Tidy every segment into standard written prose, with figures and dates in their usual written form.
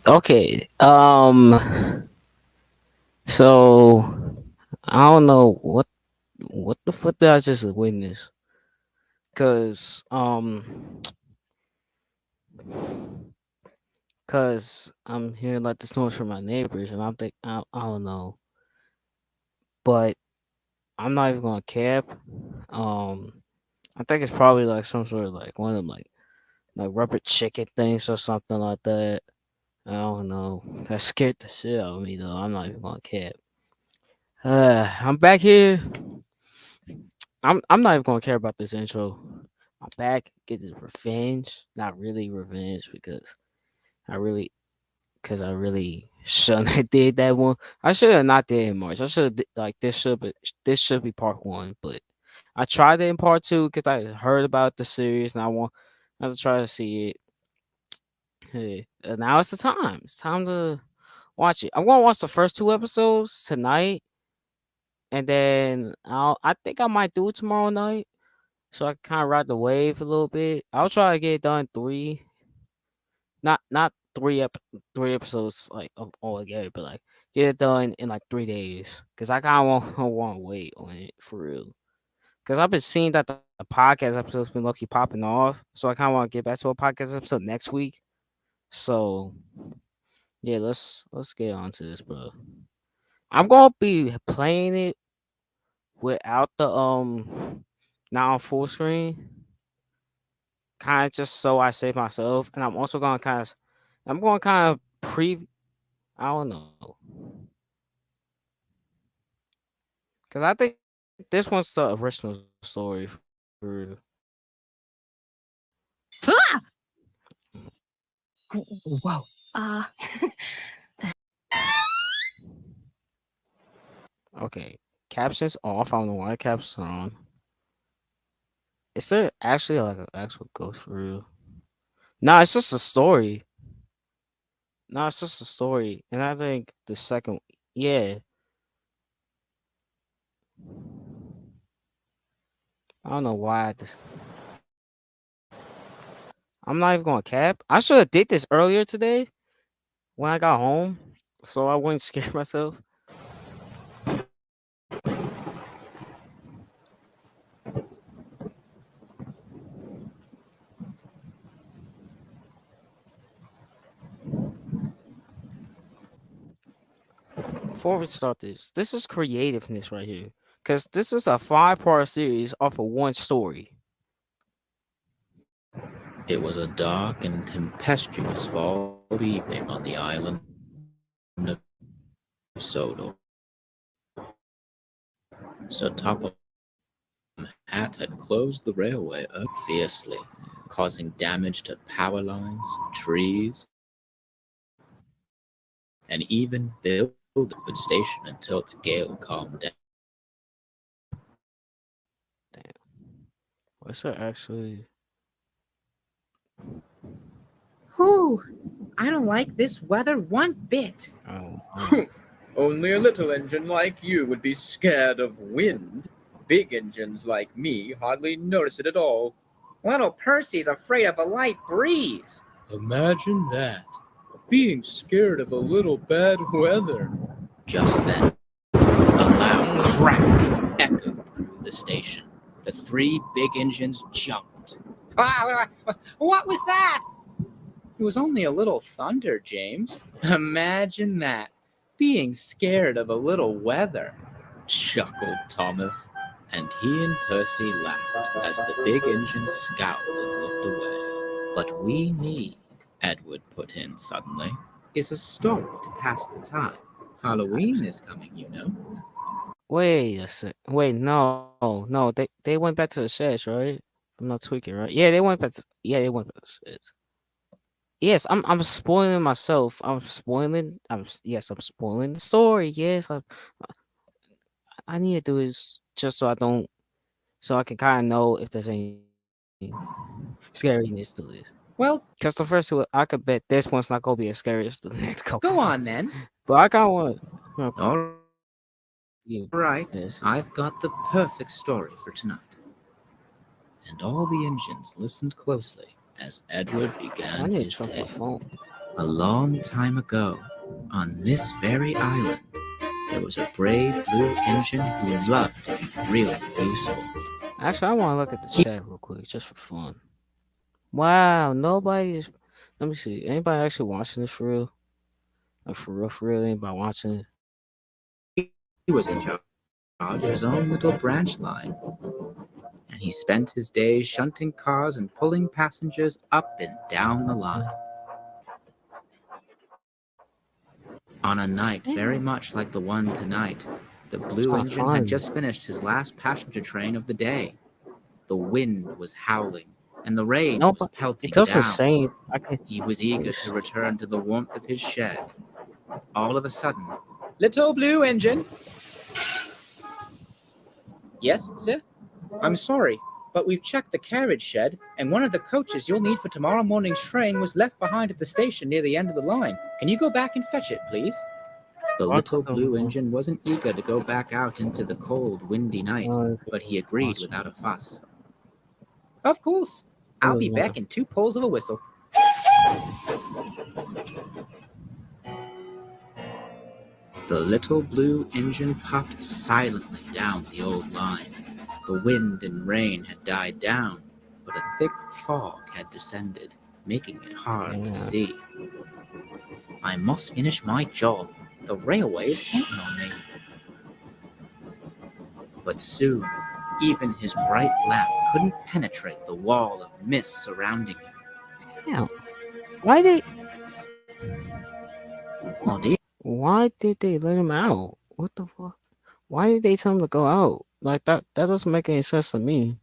Okay. So I don't know what the fuck did I just witness? Cause cause I'm hearing like the noise from my neighbors, and I don't know, but I'm not even gonna cap. Um, I think it's probably like some sort of like one of them like rubber chicken things or something like that. I don't know. That scared the shit out of me though. I'm not even gonna cap. I'm back here. I'm not even gonna care about this intro. I'm back. Get this revenge. Not really revenge I really I really shouldn't have did that one. I should have not did it in March. I should like this should be part one, but I tried it in part two because I heard about the series and I to try to see it. Hey, now it's the time. It's time to watch it. I'm gonna watch the first two episodes tonight, and then I think I might do it tomorrow night, so I can kind of ride the wave a little bit. I'll try to get it done not three episodes like of all together, but like get it done in like 3 days. Cause I kind of want to wait on it for real. Cause I've been seeing that the podcast episode's been lucky popping off, so I kind of want to get back to a podcast episode next week. So yeah, let's get on to this, bro. I'm gonna be playing it without the not on full screen, kind of just so I save myself, and I'm going to kind of I don't know, because I think this one's the original story for Ah! Whoa. Uh, okay. Captions off. I don't know why captions are on. Is there actually like an actual ghost for real? No, it's just a story. No, it's just a story, and I think the second, yeah, I don't know why. I'm not even going to cap. I should have did this earlier today when I got home, so I wouldn't scare myself. Before we start this is creativeness right here, because this is a five-part series off of one story. It was a dark and tempestuous fall evening on the island of Sodor. Sir Topham Hatt had closed the railway up fiercely, causing damage to power lines, trees, and even building the station until the gale calmed down. Damn, what's that actually? Whew, I don't like this weather one bit. Only a little engine like you would be scared of wind. Big engines like me hardly notice it at all. Little Percy's afraid of a light breeze. Imagine that. Being scared of a little bad weather. Just then, a loud crack echoed through the station. The three big engines jumped. What was that? It was only a little thunder, James. Imagine that. Being scared of a little weather. Chuckled Thomas, and he and Percy laughed as the big engine scowled and looked away. But we need, Edward put in suddenly, is a story to pass the time. Halloween is coming, you know. Wait a sec. Wait, no. They went back to the sheds, right? I'm not tweaking, right? Yeah, they went back to the sheds. Yes, I'm spoiling myself. I'm spoiling the story. Yes, I need to do this just so I can kind of know if there's any scariness to this. Well, Because the first two, I could bet this one's not gonna be as scary as the next couple. go on Ones. then. All But I kind of want. right, Yes. I've got the perfect story for tonight. And all the engines listened closely as Edward I began need to his charge my tale. phone. A long time ago, on this very island, there was a brave blue engine who loved to be really useful. Actually, I want to look at the chat real quick, just for fun. Wow, nobody is. Let me see. Anybody actually watching this for real? Like for real? Anybody watching it? He was in charge of his own little branch line, and he spent his days shunting cars and pulling passengers up and down the line. On a night very Yeah, much like the one tonight, the I'm blue trying to engine had find it. just finished his last passenger train of the day. The wind was howling, and the rain Nope, was it pelting doesn't down. say. I can. He was Let me eager to see. return to the warmth of his shed. All of a sudden, Little blue engine. Yes, sir? I'm sorry, but we've checked the carriage shed, and one of the coaches you'll need for tomorrow morning's train was left behind at the station near the end of the line. Can you go back and fetch it, please? the I little thought there blue was engine wasn't eager to go back out into the cold, windy night, one. but he agreed Watch without a fuss. Of course. it. I'll be back in 2 pulls of a whistle. The little blue engine puffed silently down the old line. The wind and rain had died down, but a thick fog had descended, making it hard to Yeah. see. I must finish my job. The railway is counting on me. But soon, even his bright lamp couldn't penetrate the wall of mist surrounding him. Damn. Why they? Oh dear, Why did they let him out? What the fuck? Why did they tell him to go out? Like that? That doesn't make any sense to me.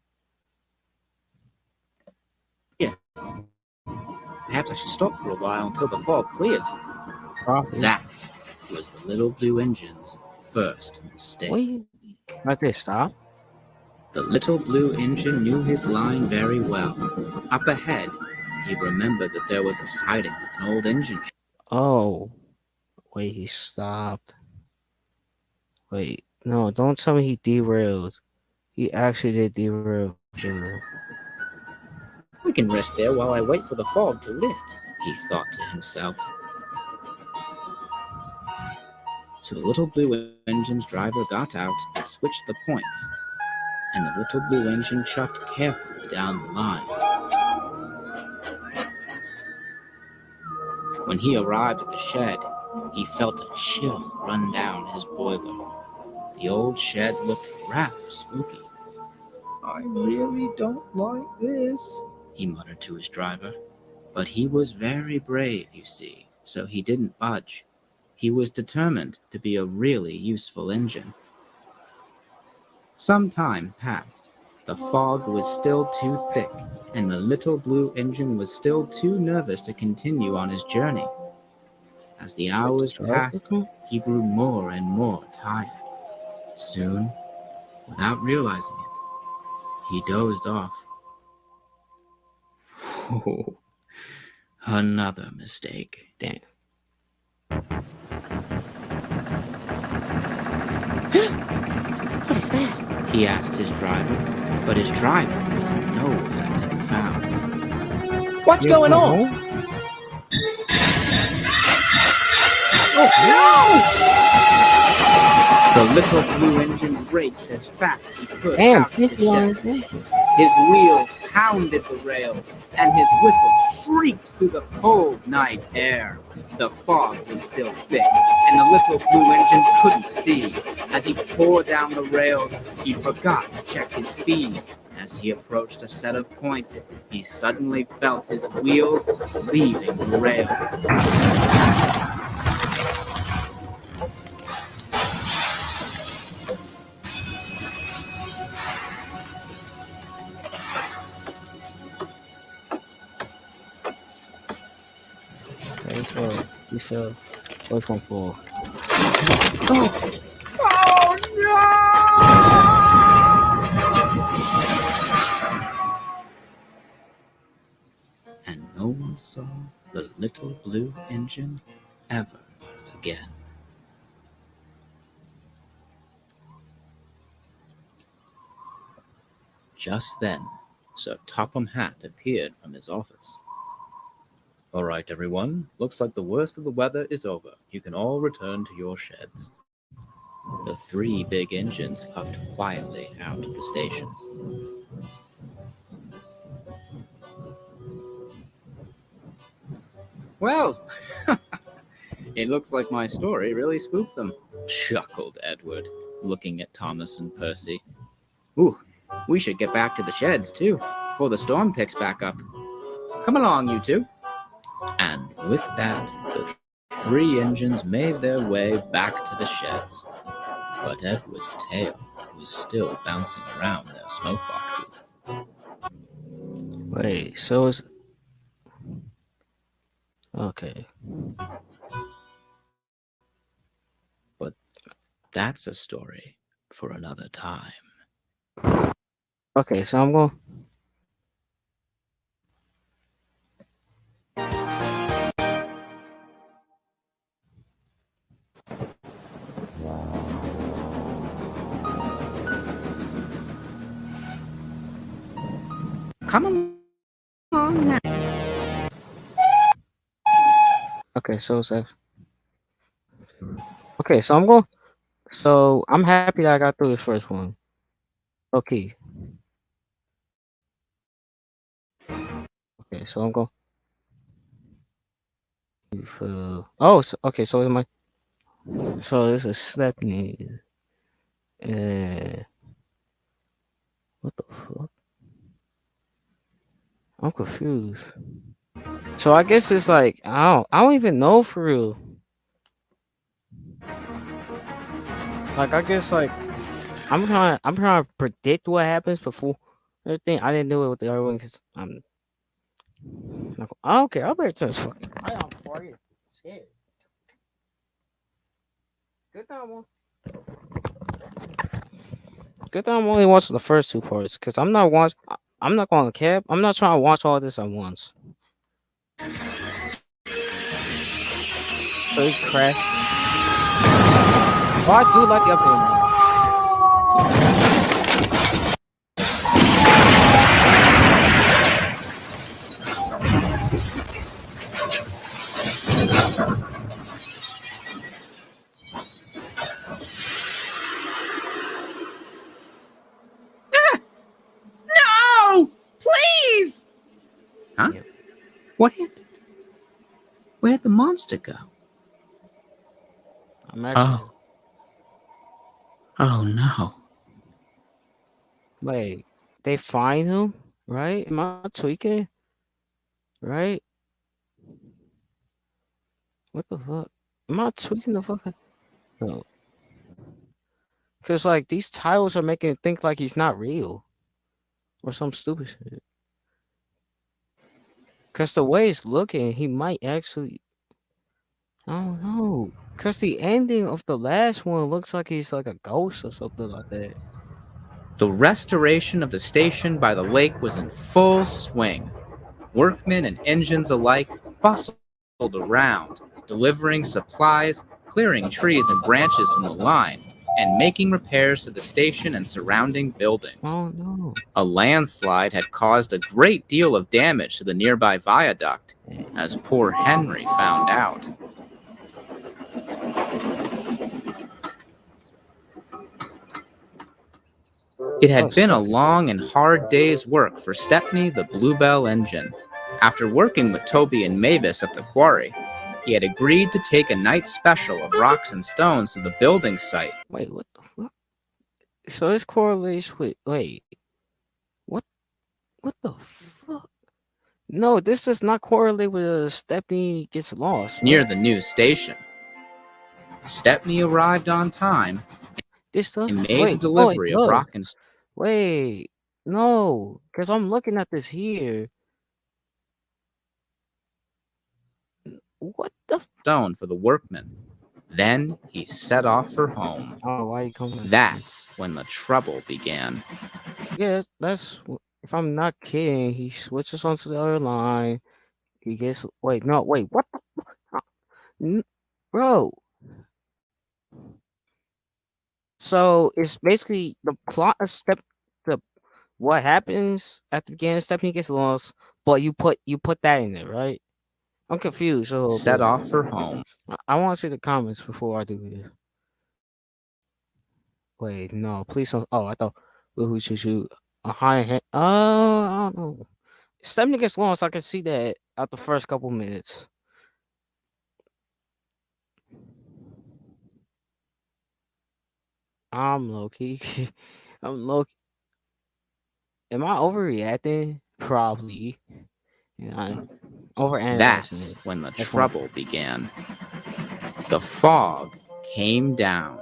perhaps I should stop for a while until the fog clears. Probably. That was the little blue engine's first mistake. Wait. Like they stop? The little blue engine knew his line very well. Up ahead, he remembered that there was a siding with an old engine shop. Oh. Wait. He stopped. Wait. No. Don't tell me he derailed. He actually did derail, didn't he? We can rest there while I wait for the fog to lift. He thought to himself. So the little blue engine's driver got out and switched the points, and the little blue engine chuffed carefully down the line. When he arrived at the shed, he felt a chill run down his boiler. The old shed looked rather spooky. I really don't like this. He muttered to his driver. But he was very brave, you see, so he didn't budge. He was determined to be a really useful engine. Some time passed. The fog was still too thick, and the little blue engine was still too nervous to continue on his journey. As the Wait. The hours driver passed, come? he grew more and more tired. Soon, without realizing it, he dozed off. Oh, another mistake. Damn. What is that? He asked his driver, but his driver was nowhere to be found. What's He going went on? home? Oh, no! The little blue engine raced as fast as he could Damn. out of the Fifty on his shed. head. His wheels pounded the rails, and his whistle shrieked through the cold night air. The fog was still thick, and the little blue engine couldn't see. As he tore down the rails, he forgot to check his speed. As he approached a set of points, he suddenly felt his wheels leaving the rails. Okay, he fell. He fell. Oh, it's gonna fall. Oh, oh no! And no one saw the little blue engine ever again. Just then, Sir Topham Hatt appeared from his office. All right, everyone. Looks like the worst of the weather is over. You can all return to your sheds. The three big engines puffed quietly out of the station. Well, it looks like my story really spooked them, Chuckled Edward, looking at Thomas and Percy. Ooh, we should get back to the sheds, too, before the storm picks back up. Come along, you two. And with that, the three engines made their way back to the sheds. But Edward's tail was still bouncing around their smoke boxes. Wait, so it's okay. But that's a story for another time. Okay, so I'm going. Come along now. Okay, so it's okay, so I'm going. So I'm happy that I got through this first one. Okay. Okay, so I'm going. Oh, so, okay. So am I? So this is Stephanie. What the fuck? I'm confused. So I guess it's like I don't even know for real. Like I guess like I'm trying to predict what happens before everything. I didn't do it with the other one because I'm not. Okay, I better turn this fucking light on before I get scared. Good time one. Good thing I'm only watching the first two parts because I'm not going to cap. I'm not trying to watch all this at once. So he crashed. Oh, I do like the update. No! Please! Huh? Yep. What happened? Where'd the monster go? I'm actually. Oh no. Wait, they find him, right? Am I tweaking? Right? What the fuck? Am I tweaking the fuck? No. Because, like, these tiles are making it think like he's not real or some stupid shit. Because the way it's looking, he might actually. I don't know. Because the ending of the last one looks like he's like a ghost or something like that. The restoration of the station by the lake was in full swing. Workmen and engines alike bustled around, delivering supplies, clearing trees and branches from the line, and making repairs to the station and surrounding I buildings. don't know. A landslide had caused a great deal of damage to the nearby viaduct, as poor Henry found out. It had been a long and hard day's work for Stepney the Bluebell engine. After working with Toby and Mavis at the quarry, he had agreed to take a night special of rocks and stones to the building site. Wait, what the fuck? So this correlates with. Wait. What? What the fuck? No, this does not correlate with Stephanie gets lost. Near Right? the new station. Stepney arrived on time This stuff? and made the Wait, no, it delivery of does. rock and Wait, no, because I'm looking at this here. What the? stone for the workmen. Then he set off for home. Oh, why you coming? That's when the trouble began. Yeah, that's. If I'm not kidding, he switches onto the other line. He gets. Wait, no, wait, what the? Bro. So it's basically the plot of the what happens at the beginning. Stephanie gets lost, but you put that in there, right? I'm confused a little set bit. off for home. I want to see the comments before I do this. Wait, no, please don't. Oh, I thought who should shoot a high hand. Oh, I don't know. Stephanie gets lost. I can see that out the first couple minutes. I'm low key. I'm low. Am I overreacting? Probably. Yeah, I'm overanalyzing That's it. when the That's why. trouble began. The fog came down.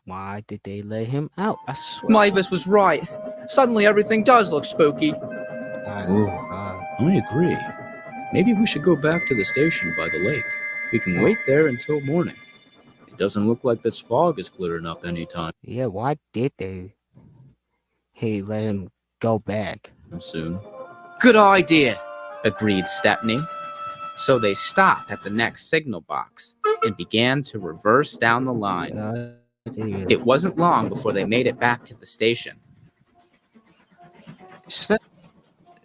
Why did they let him out? I swear. Mavis was right. Suddenly everything does look spooky. I Ooh, forgot. I agree. Maybe we should go back to the station by the lake. We can Oh. wait there until morning. It doesn't look like this fog is clearing up anytime Yeah, why did they? Hey, let him go back. soon. Good idea, agreed Stepney. So they stopped at the next signal box and began to reverse down the line. It wasn't long before they made it back to the station.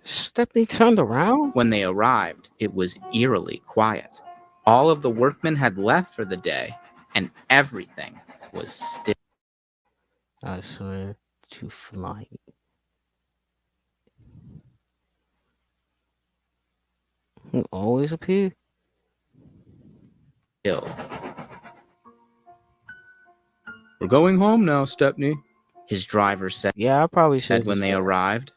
Stephanie turned around? When they arrived, it was eerily quiet. All of the workmen had left for the day, and everything was still. I swear to flying. Who always appear? We're going home now, Stepney, His driver said Yeah, I probably should. when they arrived.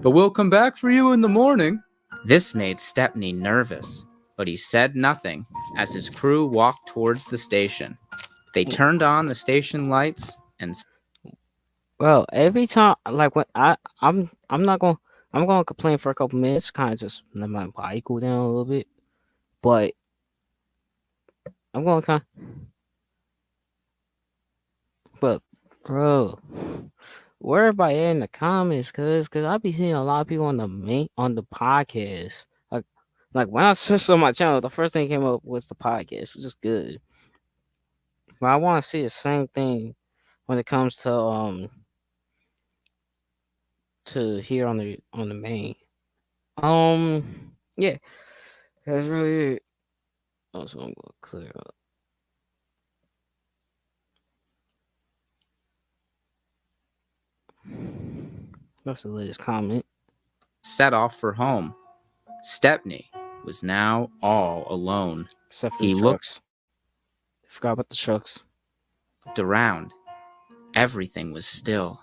but we'll come back for you in the morning. This made Stepney nervous, but he said nothing as his crew walked towards the station. They turned on the station lights and Well, every time, like when I'm not going. I'm going to complain for a couple minutes, kind of just let my body cool down a little bit. But I'm going to kind. But bro, where everybody at in the comments, cause I be seeing a lot of people on the podcast. Like when I searched on my channel, the first thing that came up was the podcast, which is good. But I want to see the same thing when it comes to here on the main. Yeah, that's really it. Also, I'm gonna clear up. That's the latest comment. set off for home. Stepney was now all alone. Except for He the trucks. Forgot about the trucks. looked around. Everything was still.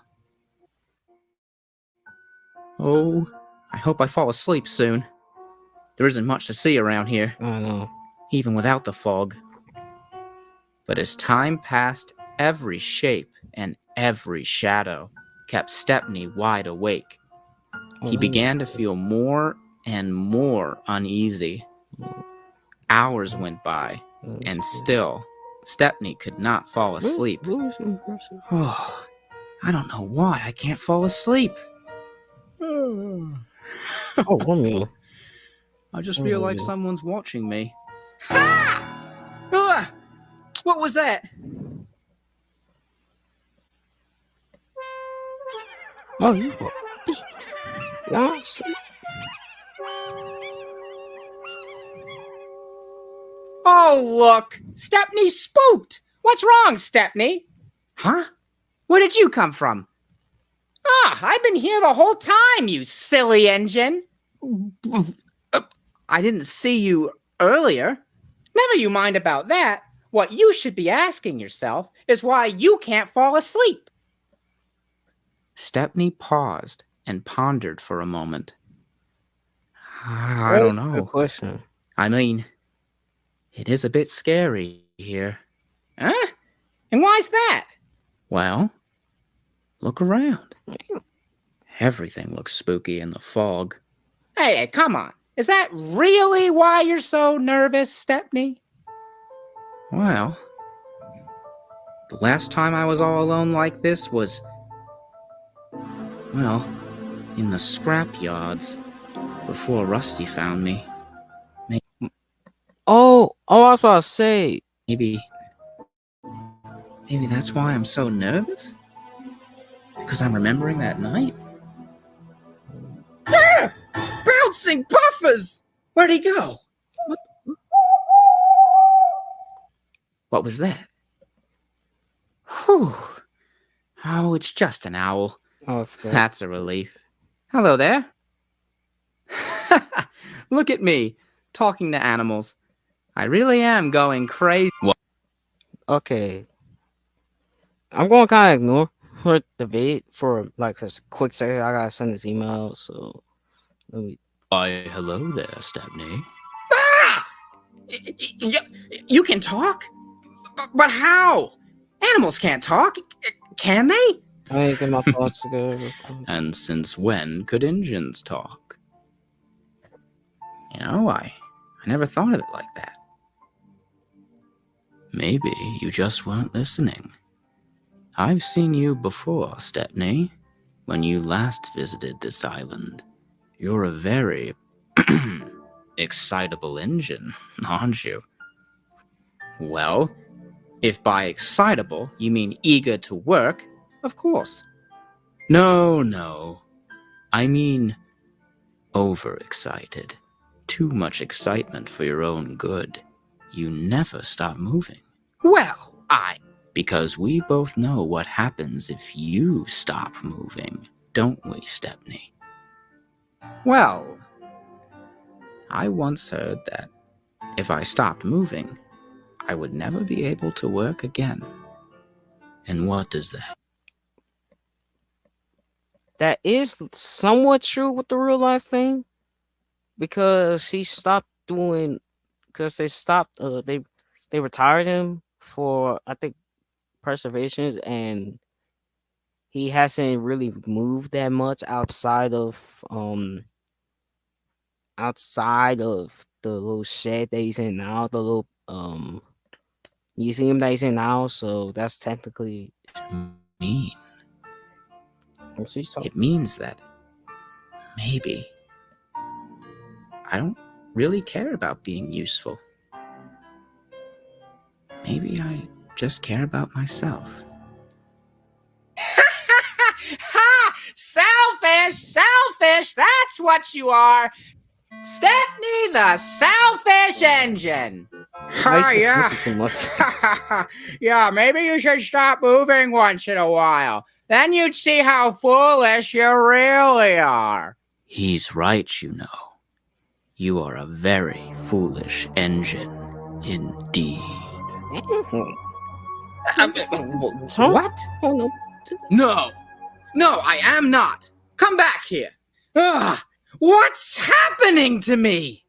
Oh, I hope I fall asleep soon. There isn't much to see around here, I know. even without the fog. But as time passed, every shape and every shadow kept Stepney wide awake. He began to feel more and more uneasy. Hours went by, and still, Stepney could not fall asleep. Oh, I don't know why I can't fall asleep. Oh, Romeo. I just feel like someone's watching me. Ha! Ah! What was that? Oh, you. Yes. Oh, look! Stepney spooked! What's wrong, Stepney? Huh? Where did you come from? Ah, I've been here the whole time, you silly engine. I didn't see you earlier. Never you mind about that. What you should be asking yourself is why you can't fall asleep. Stepney paused and pondered for a moment. I don't know. Good question. I mean, it is a bit scary here. Huh? And why's that? Well, look around. Everything looks spooky in the fog. Hey, come on. Is that really why you're so nervous, Stepney? Well, the last time I was all alone like this was, well, in the scrap yards before Rusty found me. Oh, I was about to say. Maybe that's why I'm so nervous? Because I'm remembering that night? Ah! Bouncing buffers! Where'd he go? What was that? Whew. Oh, it's just an owl. Oh, it's good. That's a relief. Hello there. Look at me, talking to animals. I really am going crazy. Okay, I'm going to kind of ignore her debate for like a quick second. I gotta send this email, so let me. Why, hello there, Stepney. Ah! You can talk? But how? Animals can't talk, can they? I need to get my thoughts together real quick. And since when could engines talk? You know, I never thought of it like that. Maybe you just weren't listening. I've seen you before, Stepney, when you last visited this island. You're a very excitable engine, aren't you? Well, if by excitable you mean eager to work, of course. No. I mean overexcited. Too much excitement for your own good. You never stop moving. Well, Because we both know what happens if you stop moving, don't we, Stepney? Well, I once heard that if I stopped moving, I would never be able to work again. And what does that? That is somewhat true with the real life thing, because he stopped doing, because they stopped. They retired him for, I think, preservations, and he hasn't really moved that much outside of the little shed that he's in now, the little museum that he's in now. So that's technically Mean? what he's talking. It means that maybe I don't really care about being useful. Maybe I just care about myself. Ha! Selfish, that's what you are. Stepney the Selfish Engine. Why he's just looking too much. Yeah, maybe you should stop moving once in a while. Then you'd see how foolish you really are. He's right, you know. You are a very foolish engine, indeed. What? Oh no. No, I am not. Come back here. Ugh, what's happening to me?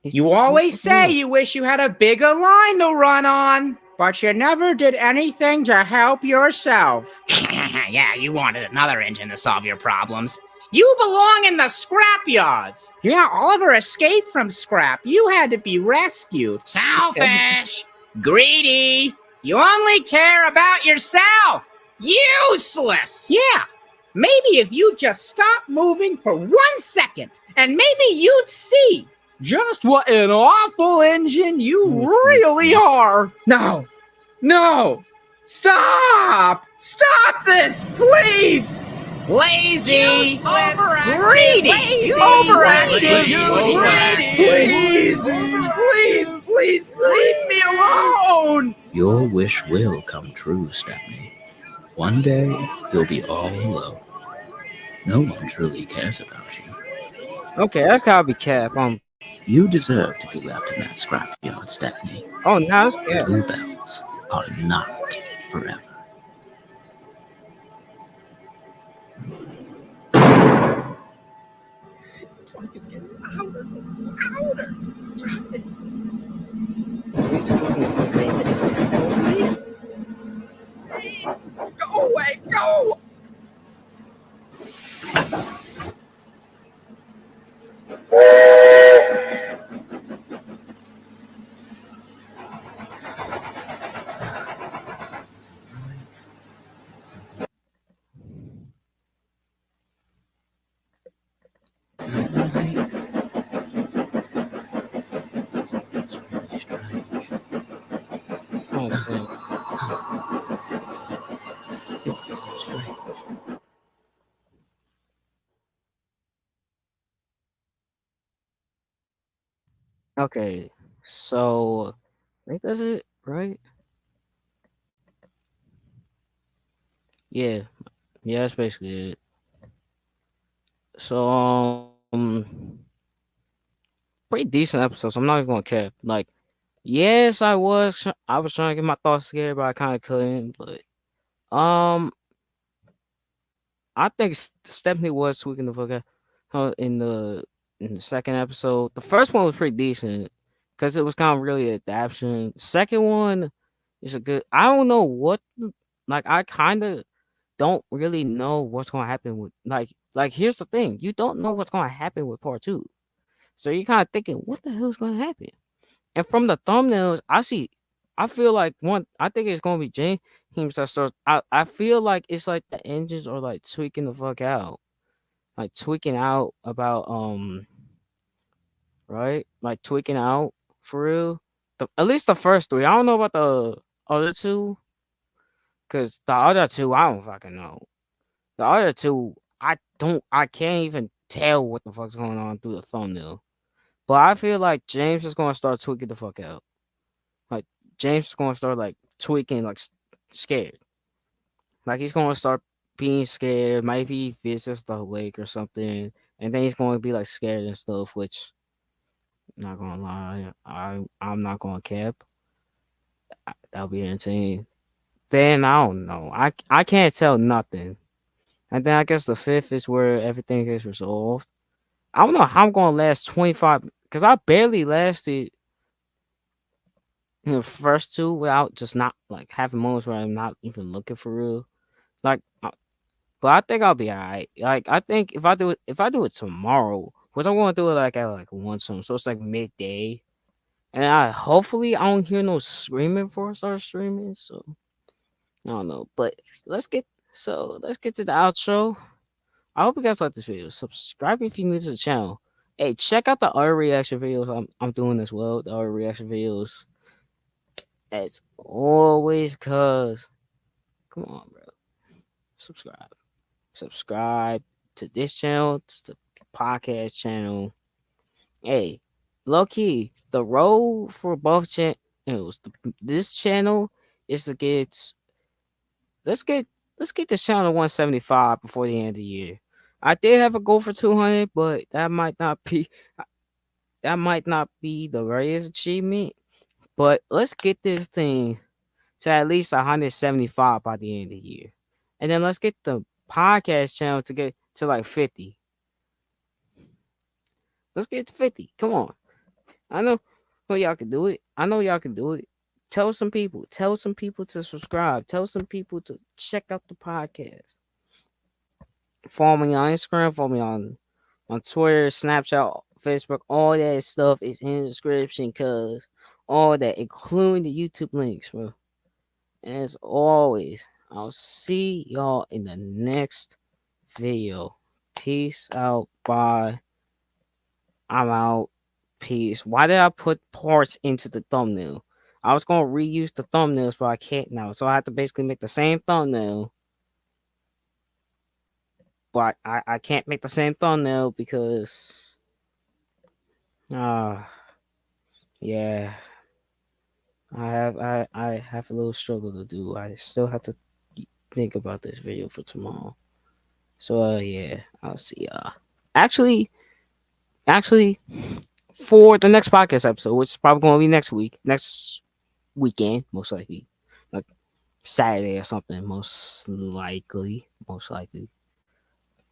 You always say you wish you had a bigger line to run on, but you never did anything to help yourself. Yeah, you wanted another engine to solve your problems. You belong in the scrap yards. Yeah, Oliver escaped from scrap. You had to be rescued. Selfish. Greedy. You only care about yourself. Useless. Yeah. Maybe if you just stop moving for 1 second, and maybe you'd see just what an awful engine you really are. No. Stop this, please. Lazy, useless, greedy, overactive, please leave me alone. Your wish will come true, Stepney. One day, you'll be all alone. No one truly cares about you. Okay, that's gotta be cap. You deserve to be left in that scrapyard, Stepney. Oh, now it's cap. Bluebells are not forever. It's like it's getting louder. Go away, go! Something's really strange. Oh, damn. It's strange. Okay, so I think that's it. right? Yeah, yeah, that's basically it. So pretty decent episodes. I'm not even gonna care. Like, yes, I was trying to get my thoughts together, but I kind of couldn't. But um, I think Stephanie was tweaking the fuck out in the second episode. The first one was pretty decent because it was kind of really adaptation. Second one is a good. I don't know like I kind of don't really know what's gonna happen with like here's the thing, you don't know what's gonna happen with part two, so you're kind of thinking what the hell is gonna happen. And from the thumbnails, I feel like one. I think it's gonna be James that starts. I feel like it's like the engines are like tweaking the fuck out, like tweaking out about right, like tweaking out for real. At least the first three. I don't know about the other two, cause the other two I don't fucking know. The other two I can't even tell what the fuck's going on through the thumbnail. But I feel like James is gonna start tweaking the fuck out. Like James is gonna start like tweaking, like scared. Like he's gonna start being scared. Maybe he visits the lake or something, and then he's going to be like scared and stuff. Which, not gonna lie, I'm not gonna cap. That'll be entertaining. Then I don't know. I can't tell nothing. And then I guess the fifth is where everything is resolved. I don't know how I'm gonna last 25 because I barely lasted in the first two without just not like having moments where I'm not even looking for real. Like, but I think I'll be alright. Like, I think if I do it tomorrow, which I'm gonna do it like at like one something, so it's like midday, and I hopefully I don't hear no screaming before I start streaming. So I don't know, but let's get let's get to the outro. I hope you guys like this video. Subscribe if you're new to the channel. Hey, check out the other reaction videos I'm doing as well. The other reaction videos. As always, cuz come on, bro. Subscribe. Subscribe to this channel, to the podcast channel. Hey, low key, the road for both channels. This channel is to get let's get let's get this channel to 175 before the end of the year. I did have a goal for 200, but that might not be the greatest achievement. But let's get this thing to at least 175 by the end of the year. And then let's get the podcast channel to get to like 50. Let's get to 50. Come on. I know y'all can do it. I know y'all can do it. Tell some people. Tell some people to subscribe. Tell some people to check out the podcast. Follow me on Instagram. Follow me on Twitter, Snapchat, Facebook. All that stuff is in the description, cuz all that, including the YouTube links, bro. And as always, I'll see y'all in the next video. Peace out. Bye. I'm out. Peace. Why did I put parts into the thumbnail? I was gonna reuse the thumbnails, but I can't now. So I have to basically make the same thumbnail. But I can't make the same thumbnail because uh yeah. I have a little struggle to do. I still have to think about this video for tomorrow. So yeah, I'll see y'all. Actually, actually, for the next podcast episode, which is probably gonna be next weekend, most likely, like Saturday or something, most likely.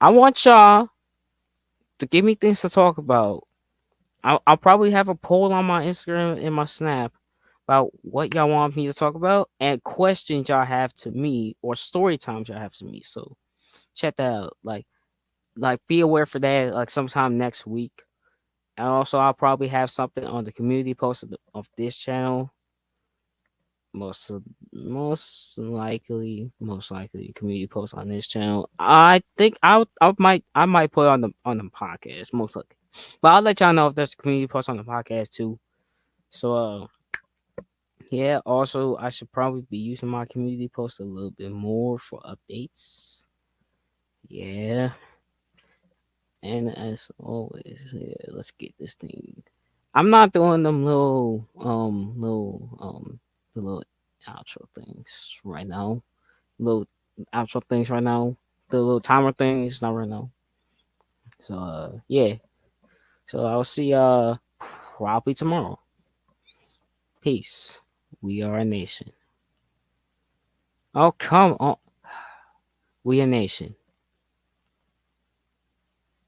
I want y'all to give me things to talk about. I'll probably have a poll on my Instagram and my Snap about what y'all want me to talk about and questions y'all have to me or story times y'all have to me. So check that out. Like be aware for that. Like sometime next week. And also I'll probably have something on the community post of this channel. Most most likely community post on this channel. I think I might put it on the podcast most likely, but I'll let y'all know if there's a community post on the podcast too. So yeah. Also, I should probably be using my community post a little bit more for updates. Yeah, and as always, yeah, let's get this thing. I'm not doing them little the little outro things right now. Little outro things right now. The little timer things not right now. So yeah. So I'll see probably tomorrow. Peace. We are a nation. Oh come on. We a nation.